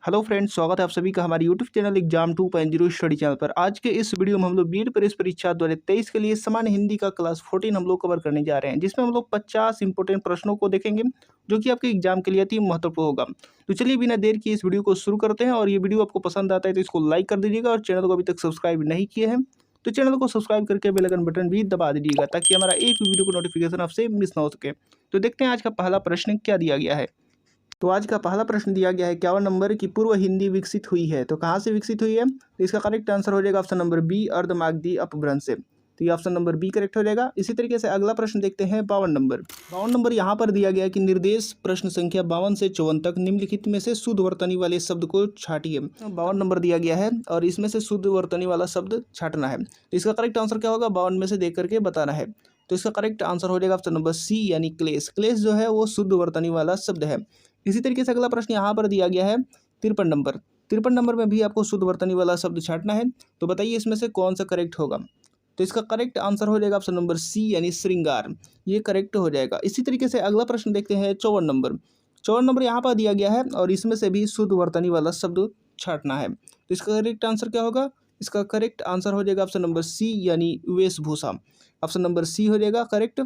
Hello friends, स्वागत है आप सभी का हमारे YouTube channel exam 2.0 study channel पर। आज के इस वीडियो में हम लोग बीएड प्रवेश परीक्षा 2023 के लिए सामान्य हिंदी का क्लास 14 हम लोग कवर करने जा रहे हैं, जिसमें हम लोग 50 इंपोर्टेंट प्रश्नों को देखेंगे जो कि आपके एग्जाम के लिए अति महत्वपूर्ण होगा। तो चलिए बिना देर किए इस वीडियो को शुरू करते हैं। और ये वीडियो आपको पसंद आता है तो इसको लाइक कर दीजिएगा, और चैनल को अभी तक सब्सक्राइब नहीं किए हैं तो चैनल को सब्सक्राइब करके बेल आइकन बटन भी दबा दीजिएगा, ताकि हमारा एक भी वीडियो को नोटिफिकेशन आपसे मिस ना हो सके। तो देखते हैं आज का पहला प्रश्न क्या दिया गया है। तो आज का पहला प्रश्न दिया गया है 51 नंबर की पूर्व हिंदी विकसित हुई है। तो कहाँ से विकसित हुई है? तो इसका करेक्ट आंसर हो जाएगा ऑप्शन नंबर बी, अर्धमागधी अपभ्रंश से। तो ये ऑप्शन नंबर बी करेक्ट हो जाएगा। इसी तरीके से अगला प्रश्न देखते हैं 52 नंबर। 52 नंबर यहाँ पर दिया गया है कि निर्देश प्रश्न संख्या 52 से 54 तक निम्नलिखित में से शुद्ध वर्तनी वाले शब्द को छाटिए। 52 नंबर दिया गया है और इसमें से शुद्ध वर्तनी वाला शब्द छाटना है। तो इसका करेक्ट आंसर क्या होगा? 52 में से देख करके बताना है। तो इसका करेक्ट आंसर हो जाएगा ऑप्शन नंबर सी, यानी क्लेश। क्लेश जो है वो शुद्ध वर्तनी वाला शब्द है। इसी तरीके से अगला प्रश्न यहाँ पर दिया गया है 53 नंबर। 53 नंबर में भी आपको शुद्ध वर्तनी वाला शब्द छाटना है। तो बताइए इसमें से कौन सा करेक्ट होगा? तो इसका करेक्ट आंसर हो जाएगा ऑप्शन नंबर सी, यानी श्रृंगार। ये करेक्ट हो जाएगा। इसी तरीके से अगला प्रश्न देखते हैं 54 नंबर। 54 नंबर यहाँ पर दिया गया है और इसमें से भी शुद्ध वर्तनी वाला शब्द छाटना है। तो इसका करेक्ट आंसर क्या होगा? इसका करेक्ट आंसर हो जाएगा ऑप्शन नंबर सी, यानी वेशभूषा। ऑप्शन नंबर सी हो जाएगा करेक्ट।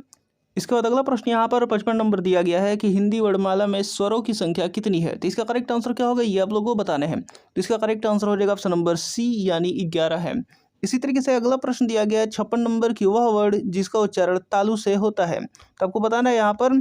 इसके बाद अगला प्रश्न यहाँ पर 55 नंबर दिया गया है कि हिंदी वर्णमाला में स्वरों की संख्या कितनी है। तो इसका करेक्ट आंसर क्या होगा, ये आप लोगों को बताने हैं। तो इसका करेक्ट आंसर हो जाएगा ऑप्शन नंबर सी, यानी 11 है। इसी तरीके से अगला प्रश्न दिया गया है 56 नंबर की वह वर्ड जिसका उच्चारण तालु से होता है। तो आपको बताना है यहाँ पर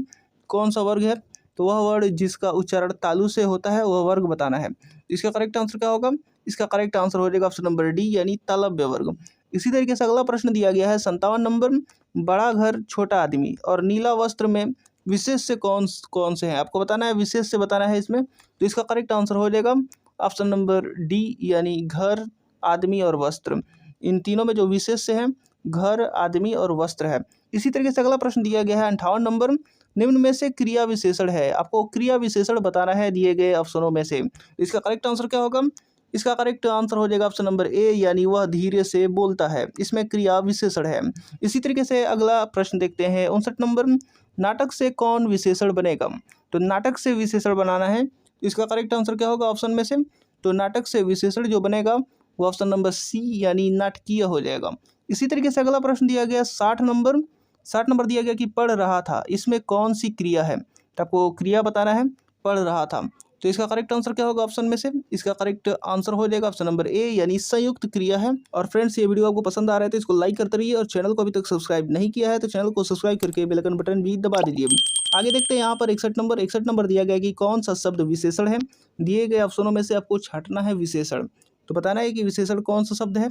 कौन सा वर्ग है। तो वह वर्ड जिसका उच्चारण तालु से होता है वह वर्ग बताना है। इसका करेक्ट आंसर क्या होगा? इसका करेक्ट आंसर हो जाएगा ऑप्शन नंबर डी, यानी तालव्य वर्ग। इसी तरीके से अगला प्रश्न दिया गया है 57 नंबर। बड़ा घर छोटा आदमी और नीला वस्त्र में विशेष से कौन कौन से हैं? आपको बताना है, विशेष से बताना है इसमें। तो इसका करेक्ट आंसर हो जाएगा ऑप्शन नंबर डी, यानी घर, आदमी और वस्त्र। इन तीनों में जो विशेष से है घर, आदमी और वस्त्र है। इसी तरीके से अगला प्रश्न दिया गया है 58 नंबर। निम्न में से क्रिया विशेषण है। आपको क्रिया विशेषण बताना है दिए गए ऑप्शनों में से। इसका करेक्ट आंसर क्या होगा? इसका करेक्ट आंसर हो जाएगा ऑप्शन नंबर ए, यानी वह धीरे से बोलता है। इसमें क्रिया विशेषण है। इसी तरीके से अगला प्रश्न देखते हैं 59 नंबर। नाटक से कौन विशेषण बनेगा? तो नाटक से विशेषण बनाना है। इसका करेक्ट आंसर क्या होगा ऑप्शन में से? तो नाटक से विशेषण जो बनेगा वो ऑप्शन नंबर सी, यानी नाटकीय हो जाएगा। इसी तरीके से अगला प्रश्न दिया गया 60 नंबर। 60 नंबर दिया गया कि पढ़ रहा था, इसमें कौन सी क्रिया है? तो आपको क्रिया बताना है, पढ़ रहा था। तो इसका करेक्ट आंसर क्या होगा ऑप्शन में से? इसका करेक्ट आंसर हो जाएगा ऑप्शन नंबर ए, यानी संयुक्त क्रिया है। और फ्रेंड्स, ये वीडियो आपको पसंद आ रहा है तो इसको लाइक करते रहिए, और चैनल को अभी तक सब्सक्राइब नहीं किया है तो चैनल को सब्सक्राइब करके बेल आइकन बटन भी दबा दीजिए। आगे देखते हैं यहाँ पर 61 नंबर। 61 नंबर दिया गया कि कौन सा शब्द विशेषण है। दिए गए ऑप्शनों में से आपको छाटना है विशेषण। तो बताना है कि विशेषण कौन सा शब्द है।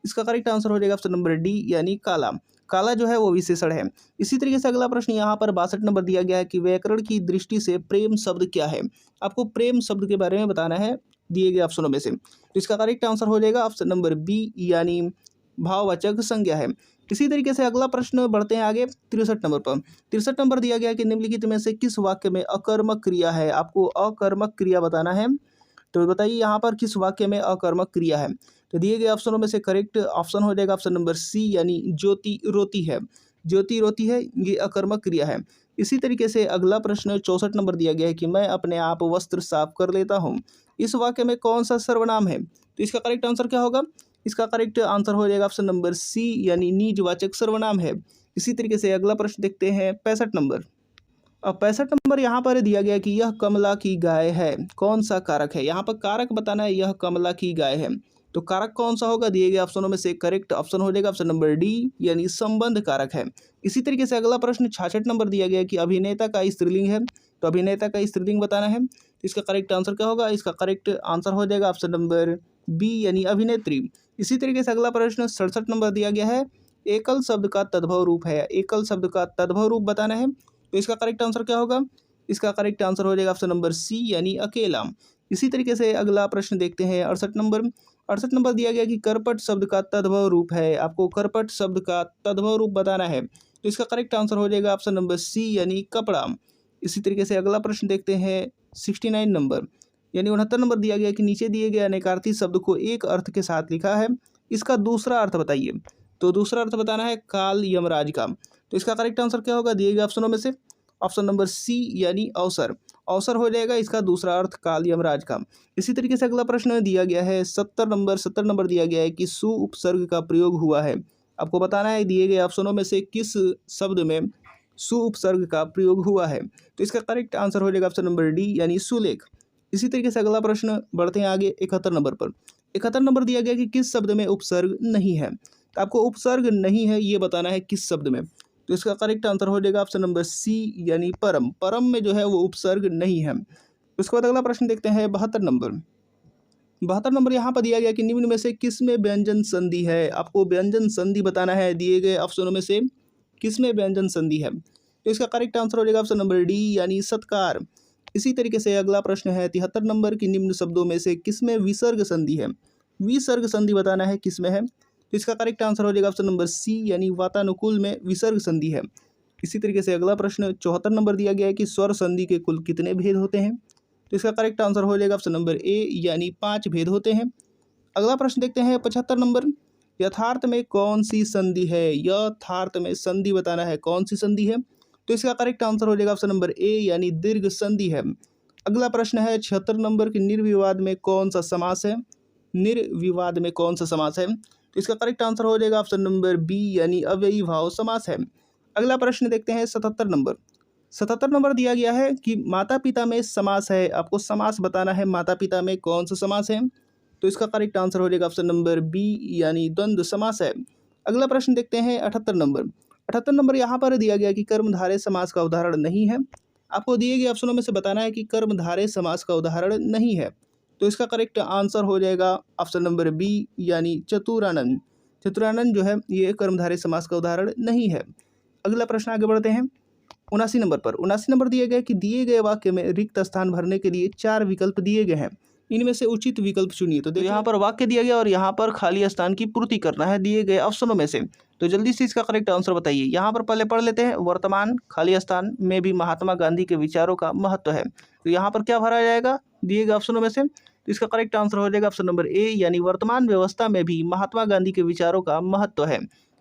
इसका करेक्ट आंसर हो जाएगा ऑप्शन नंबर डी, यानी काला। काला जो है वो विशेषण है। इसी तरीके से अगला प्रश्न यहाँ पर 62 नंबर दिया गया है कि व्याकरण की दृष्टि से प्रेम शब्द क्या है। आपको प्रेम शब्द के बारे में बताना है दिए गए ऑप्शनों में से। तो इसका करेक्ट आंसर हो जाएगा ऑप्शन नंबर बी, यानी भाववाचक संज्ञा है। इसी तरीके से अगला प्रश्न बढ़ते हैं आगे 63 नंबर पर। 63 नंबर दिया गया है कि निम्नलिखित में से किस वाक्य में अकर्मक क्रिया है। आपको अकर्मक क्रिया बताना है। तो बताइए यहाँ पर किस वाक्य में अकर्मक क्रिया है। तो दिए गए ऑप्शनों में से करेक्ट ऑप्शन हो जाएगा ऑप्शन नंबर सी, यानी ज्योति रोती है। ज्योति रोती है, ये अकर्मक क्रिया है। इसी तरीके से अगला प्रश्न 64 नंबर दिया गया है कि मैं अपने आप वस्त्र साफ कर लेता हूँ। इस वाक्य में कौन सा सर्वनाम है? तो इसका करेक्ट आंसर क्या होगा? इसका करेक्ट आंसर हो जाएगा ऑप्शन नंबर सी, यानी निजवाचक सर्वनाम है। इसी तरीके से अगला प्रश्न देखते हैं 65 नंबर। अब 65 नंबर यहाँ पर दिया गया कि यह कमला की गाय है। कौन सा कारक है? यहाँ पर कारक बताना है, यह कमला की गाय है। तो कारक कौन सा होगा? दिए गए ऑप्शनों में से करेक्ट ऑप्शन हो जाएगा ऑप्शन नंबर डी, यानी संबंध कारक है। इसी तरीके से अगला प्रश्न 66 नंबर दिया गया कि अभिनेता का स्त्रीलिंग है। तो अभिनेता का स्त्रीलिंग बताना है। इसका करेक्ट आंसर क्या होगा? इसका करेक्ट आंसर हो जाएगा ऑप्शन नंबर बी, यानी अभिनेत्री। इसी तरीके से अगला प्रश्न 67 नंबर दिया गया है एकल शब्द का तद्भव रूप है। एकल शब्द का तद्भव रूप बताना है। तो इसका करेक्ट आंसर क्या होगा? इसका करेक्ट आंसर हो जाएगा ऑप्शन नंबर सी, यानी अकेला। इसी तरीके से अगला प्रश्न देखते हैं 68 नंबर। 68 नंबर दिया गया कि करपट शब्द का तद्भव रूप है। आपको करपट शब्द का तद्भव रूप बताना है। तो इसका करेक्ट आंसर हो जाएगा ऑप्शन नंबर सी, यानी कपड़ा। इसी तरीके से अगला प्रश्न देखते हैं 69 नंबर, यानी 69 नंबर दिया गया कि नीचे दिए गए अनेकार्थी शब्द को एक अर्थ के साथ लिखा है, इसका दूसरा अर्थ बताइए। तो दूसरा अर्थ बताना है काल यमराज का। तो इसका करेक्ट आंसर क्या होगा दिए गए ऑप्शनों में से? ऑप्शन नंबर सी यानी अवसर। अवसर हो जाएगा इसका दूसरा अर्थ काल यमराज का। इसी तरीके से अगला प्रश्न दिया गया है 70 नंबर दिया गया है कि सु उपसर्ग का प्रयोग हुआ है। आपको बताना है दिए गए ऑप्शनों में से किस शब्द में सु उपसर्ग का प्रयोग हुआ है। तो इसका करेक्ट आंसर हो जाएगा ऑप्शन नंबर डी यानी सुलेख। इसी तरीके से अगला प्रश्न बढ़ते हैं आगे 71 नंबर पर। 71 नंबर दिया गया कि किस शब्द में उपसर्ग नहीं है। तो आपको उपसर्ग नहीं है ये बताना है किस शब्द में। तो इसका करेक्ट आंसर हो जाएगा ऑप्शन नंबर सी यानी परम। परम में जो है वो उपसर्ग नहीं है। उसके बाद अगला प्रश्न देखते हैं 72 नंबर। 72 नंबर यहाँ पर दिया गया कि निम्न में से किस में व्यंजन संधि है। आपको व्यंजन संधि बताना है दिए गए ऑप्शनों में से किस में व्यंजन संधि है। तो इसका करेक्ट आंसर हो जाएगा ऑप्शन नंबर डी यानी सत्कार। इसी तरीके से अगला प्रश्न है 73 नंबर की निम्न शब्दों में से किस में विसर्ग संधि है। विसर्ग संधि बताना है किस में है। तो इसका करेक्ट आंसर हो जाएगा ऑप्शन नंबर सी यानी वातानुकूल में विसर्ग संधि है। इसी तरीके से अगला प्रश्न 74 नंबर दिया गया है कि स्वर संधि के कुल कितने भेद होते हैं। तो इसका करेक्ट आंसर हो जाएगा ऑप्शन नंबर ए यानी 5 भेद होते हैं। अगला प्रश्न देखते हैं 75 नंबर। यथार्थ में कौन सी संधि है। यथार्थ में संधि बताना है कौन सी संधि है। तो इसका करेक्ट आंसर हो जाएगा ऑप्शन नंबर ए यानी दीर्घ संधि है। अगला प्रश्न है 76 नंबर की निर्विवाद में कौन सा समास है। निर्विवाद में कौन सा समास है। तो इसका करेक्ट आंसर हो जाएगा ऑप्शन नंबर बी यानी अव्ययी भाव समास है। अगला प्रश्न देखते हैं 77 नंबर। 77 नंबर दिया गया है कि माता पिता में समास है। आपको समास बताना है माता पिता में कौन सा समास है। तो इसका करेक्ट आंसर हो जाएगा ऑप्शन नंबर बी यानी द्वंद्व समास है। अगला प्रश्न देखते हैं 78 नंबर। 78 नंबर यहाँ पर दिया गया कि कर्मधारय समास का उदाहरण नहीं है। आपको दिए गए ऑप्शनों में से बताना है कि कर्मधारय समास का उदाहरण नहीं है। तो इसका करेक्ट आंसर हो जाएगा ऑप्शन नंबर बी यानी चतुरानन। चतुरानन जो है ये कर्मधारय समास का उदाहरण नहीं है। अगला प्रश्न आगे बढ़ते हैं 79 नंबर पर। 79 नंबर दिए गए कि दिए गए वाक्य में रिक्त स्थान भरने के लिए 4 विकल्प दिए गए हैं। इनमें से उचित विकल्प चुनिए। तो यहाँ पर वाक्य दिया गया और यहाँ पर खाली स्थान की पूर्ति करना है दिए गए ऑप्शनों में से। तो जल्दी से इसका करेक्ट आंसर बताइए। यहाँ पर पहले पढ़ लेते हैं। वर्तमान खाली स्थान में भी महात्मा गांधी के विचारों का महत्व है। तो यहाँ पर क्या भरा जाएगा दिए गए ऑप्शनों में से। तो इसका करेक्ट आंसर हो जाएगा ऑप्शन नंबर ए यानी वर्तमान व्यवस्था में भी महात्मा गांधी के विचारों का महत्व है।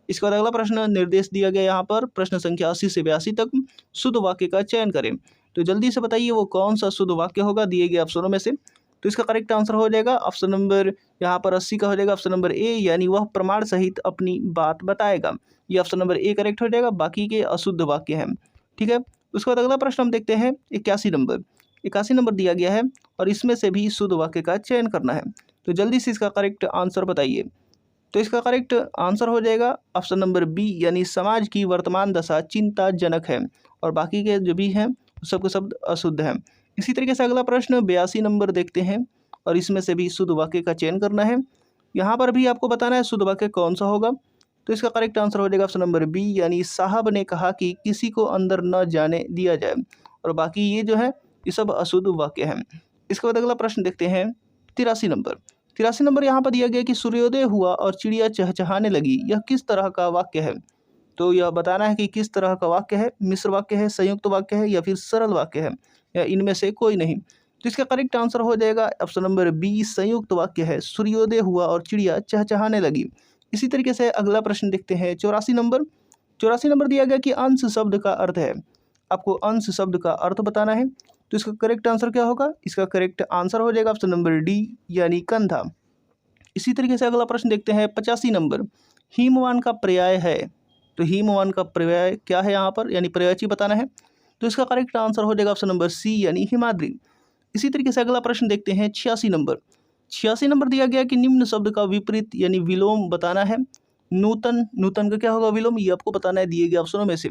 इसके बाद अगला प्रश्न निर्देश दिया गया यहाँ पर प्रश्न संख्या 80 से 82 तक शुद्ध वाक्य का चयन करें। तो जल्दी से बताइए वो कौन सा शुद्ध वाक्य होगा दिए गए ऑप्शनों में से। तो इसका करेक्ट आंसर हो जाएगा ऑप्शन नंबर यहाँ पर 80 का हो जाएगा ऑप्शन नंबर ए यानी वह प्रमाण सहित अपनी बात बताएगा। ये ऑप्शन नंबर ए करेक्ट हो जाएगा। बाकी के अशुद्ध वाक्य हैं। ठीक है। उसके बाद अगला प्रश्न हम देखते हैं 81 नंबर। 81 नंबर दिया गया है और इसमें से भी शुद्ध वाक्य का चयन करना है। तो जल्दी से इसका करेक्ट आंसर बताइए। तो इसका करेक्ट आंसर हो जाएगा ऑप्शन नंबर बी यानी समाज की वर्तमान दशा चिंताजनक है और बाकी के जो भी हैं सबके शब्द अशुद्ध हैं। इसी तरीके से अगला प्रश्न 82 नंबर देखते हैं और इसमें से भी शुद्ध वाक्य का चयन करना है। यहाँ पर भी आपको बताना है शुद्ध वाक्य कौन सा होगा। तो इसका करेक्ट आंसर हो जाएगा ऑप्शन नंबर बी यानी साहब ने कहा कि किसी को अंदर न जाने दिया जाए और बाकी ये जो है ये सब अशुद्ध वाक्य हैं। इसके बाद अगला प्रश्न देखते हैं 83 नंबर। 83 नंबर यहाँ पर दिया गया कि सूर्योदय हुआ और चिड़िया चहचहाने लगी। यह किस तरह का वाक्य है। तो यह बताना है कि किस तरह का वाक्य है। मिश्र वाक्य है, संयुक्त वाक्य है या फिर सरल वाक्य है या इनमें से कोई नहीं। तो इसका करेक्ट आंसर हो जाएगा ऑप्शन नंबर बी संयुक्त वाक्य है। सूर्योदय हुआ और चिड़िया चहचहाने लगी। इसी तरीके से अगला प्रश्न देखते हैं 84 नंबर। 84 नंबर दिया गया कि अंश शब्द का अर्थ है। आपको अंश शब्द का अर्थ बताना है। तो इसका करेक्ट आंसर क्या होगा। इसका करेक्ट आंसर हो जाएगा ऑप्शन नंबर डी यानी कंधा। इसी तरीके से अगला प्रश्न देखते हैं 85 नंबर। हिमवान का पर्याय है। तो हिमवान का पर्याय क्या है यहाँ पर यानी पर्यायची बताना है। तो इसका करेक्ट आंसर हो जाएगा ऑप्शन नंबर सी यानी हिमाद्री। इसी तरीके से अगला प्रश्न देखते हैं 86 नंबर। 86 नंबर दिया गया कि निम्न शब्द का विपरीत यानी विलोम बताना है। नूतन, नूतन का क्या होगा विलोम, ये आपको बताना है दिए गए ऑप्शनों में से।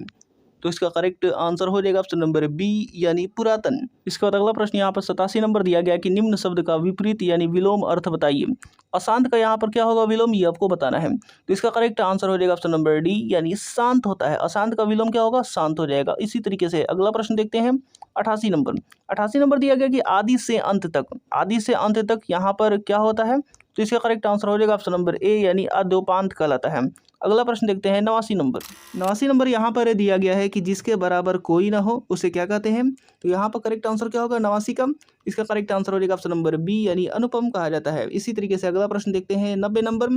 तो इसका करेक्ट आंसर हो जाएगा ऑप्शन नंबर बी यानी पुरातन। इसके बाद अगला प्रश्न यहाँ पर 87 नंबर दिया गया कि निम्न शब्द का विपरीत यानी विलोम अर्थ बताइए। अशांत का यहाँ पर क्या होगा विलोम, ये आपको बताना है। तो इसका करेक्ट आंसर हो जाएगा ऑप्शन नंबर डी यानी शांत होता है। अशांत का विलोम क्या होगा, शांत हो जाएगा। इसी तरीके से अगला प्रश्न देखते हैं 88 नंबर। 88 नंबर दिया गया कि आदि से अंत तक। आदि से अंत तक यहाँ पर क्या होता है। तो इसका करेक्ट आंसर हो जाएगा ऑप्शन नंबर ए यानी अद्योपांत कहलाता है। अगला प्रश्न देखते हैं 89 नंबर। 89 नंबर यहाँ पर दिया गया है कि जिसके बराबर कोई ना हो उसे क्या कहते हैं। तो यहाँ पर करेक्ट आंसर क्या होगा 89 का। इसका करेक्ट आंसर हो जाएगा ऑप्शन नंबर बी यानी अनुपम कहा जाता है। इसी तरीके से अगला प्रश्न देखते हैं 90 नंबर।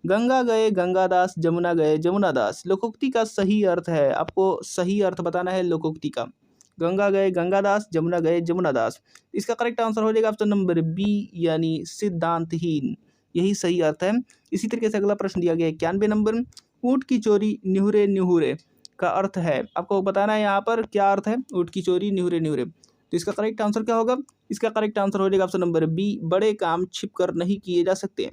गंगा गए गंगादास, जमुना गए जमुनादास लोकोक्ति का सही अर्थ है। आपको सही अर्थ बताना है लोकोक्ति का। गंगा गए गंगादास, जमुना गए जमुनादास। इसका करेक्ट आंसर हो जाएगा ऑप्शन नंबर बी यानी सिद्धांतहीन, यही सही अर्थ है। इसी तरीके से अगला प्रश्न दिया गया है 91 नंबर, ऊँट की चोरी निहुरे निहुरे का अर्थ है, आपको बताना है यहाँ पर क्या अर्थ है ऊँट की चोरी निहुरे निहुरे। तो इसका करेक्ट आंसर क्या होगा? इसका करेक्ट आंसर हो जाएगा ऑप्शन नंबर बी, बड़े काम छिप कर नहीं किए जा सकते।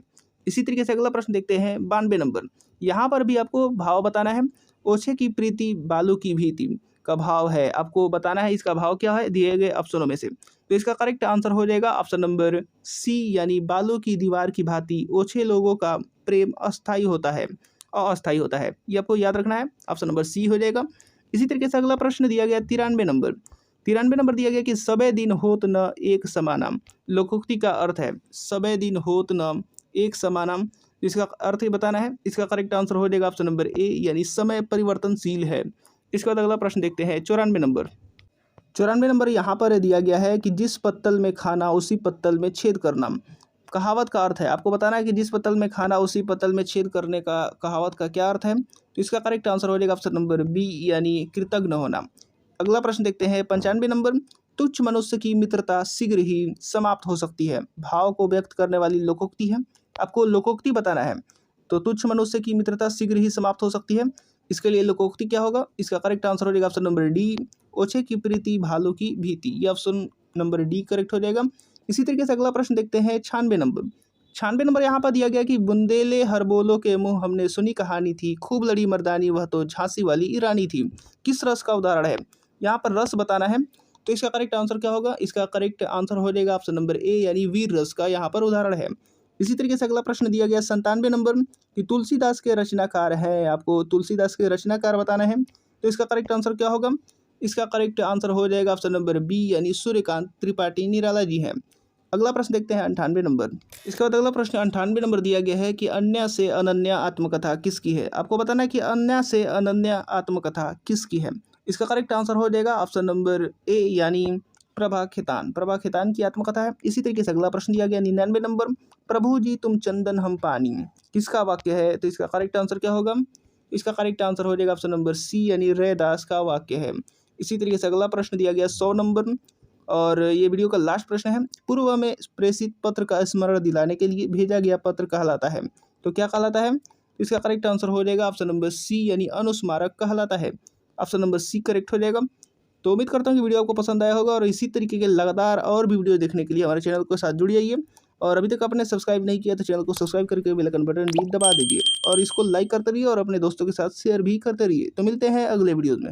इसी तरीके से अगला प्रश्न देखते हैं 92 नंबर, यहाँ पर भी आपको भाव बताना है। ओछे की प्रीति बालू की भीति का भाव है, आपको बताना है इसका भाव क्या है दिए गए ऑप्शनों में से। तो इसका करेक्ट आंसर हो जाएगा ऑप्शन नंबर सी यानी बालू की दीवार की भांति ओछे लोगों का प्रेम अस्थायी होता है, अस्थायी होता है, ये आपको याद रखना है, ऑप्शन नंबर सी हो जाएगा। इसी तरीके से अगला प्रश्न दिया गया 93 नंबर, 93 नंबर दिया गया कि सबे दिन होत न एक समानम, लोकोक्ति का अर्थ है सबे दिन होत न एक समानम, इसका अर्थ ही बताना है। इसका करेक्ट आंसर हो जाएगा ऑप्शन नंबर ए यानी समय परिवर्तनशील है। इसके बाद अगला प्रश्न देखते हैं 94 नंबर, 94 नंबर यहाँ पर दिया गया है कि जिस पत्तल में खाना उसी पत्तल में छेद करना, कहावत का अर्थ है, आपको बताना है कि जिस पत्तल में खाना उसी पत्तल में छेद करने का कहावत का क्या अर्थ है। तो इसका करेक्ट आंसर हो जाएगा ऑप्शन नंबर बी यानी कृतज्ञ होना। अगला प्रश्न देखते हैं 95 नंबर, तुच्छ मनुष्य की मित्रता शीघ्र ही समाप्त हो सकती है, भाव को व्यक्त करने वाली लोकोक्ति है, आपको लोकोक्ति बताना है। तो तुच्छ मनुष्य की मित्रता शीघ्र ही समाप्त हो सकती है, इसके लिए लोकोक्ति क्या होगा? इसका करेक्ट आंसर हो जाएगा ऑप्शन नंबर डी, ओछे की प्रीति भालू की भीति, ये ऑप्शन नंबर डी करेक्ट हो जाएगा। इसी तरीके से अगला प्रश्न देखते हैं 96 नंबर, 96 नंबर यहाँ पर दिया गया कि बुंदेले हरबोलो के मुंह हमने सुनी कहानी थी, खूब लड़ी मर्दानी वह तो झांसी वाली ईरानी थी, किस रस का उदाहरण है? यहाँ पर रस बताना है। तो इसका करेक्ट आंसर क्या होगा? इसका करेक्ट आंसर हो जाएगा ऑप्शन नंबर ए यानी वीर रस का यहाँ पर उदाहरण है। इसी तरीके से अगला प्रश्न दिया गया 97 नंबर कि तुलसीदास के रचनाकार है, आपको तुलसीदास के रचनाकार बताना है। तो इसका करेक्ट आंसर क्या होगा? इसका करेक्ट आंसर हो जाएगा ऑप्शन नंबर बी यानी सूर्यकांत त्रिपाठी निराला जी हैं। अगला प्रश्न देखते हैं 98 नंबर, इसके बाद अगला प्रश्न 98 नंबर दिया गया है कि अन्य से अनन्य आत्मकथा किसकी है, आपको बताना है कि अन्य से अनन्य आत्मकथा किसकी है। इसका करेक्ट आंसर हो जाएगा ऑप्शन नंबर ए यानी प्रभा खेतान, प्रभा खेतान की आत्मकथा है। इसी तरीके से अगला प्रश्न दिया गया 99 नंबर, प्रभु जी तुम चंदन हम पानी, किसका वाक्य है? तो इसका करेक्ट आंसर क्या होगा? इसका करेक्ट आंसर हो जाएगा ऑप्शन नंबर सी यानी रैदास का वाक्य है। इसी तरीके से अगला प्रश्न दिया गया 100 नंबर और ये वीडियो का लास्ट प्रश्न है, पूर्व में प्रेषित पत्र का स्मरण दिलाने के लिए भेजा गया पत्र कहलाता है, तो क्या कहलाता है? इसका करेक्ट आंसर हो जाएगा ऑप्शन नंबर सी यानी अनुस्मारक कहलाता है, ऑप्शन नंबर सी करेक्ट हो जाएगा। तो उम्मीद करता हूँ कि वीडियो आपको पसंद आया होगा और इसी तरीके के लगातार और भी वीडियो देखने के लिए हमारे चैनल के साथ जुड़ जाइए और अभी तक आपने सब्सक्राइब नहीं किया तो चैनल को सब्सक्राइब करके बेल आइकन बटन भी दबा दीजिए और इसको लाइक करते रहिए और अपने दोस्तों के साथ शेयर भी करते रहिए। तो मिलते हैं अगले वीडियो में।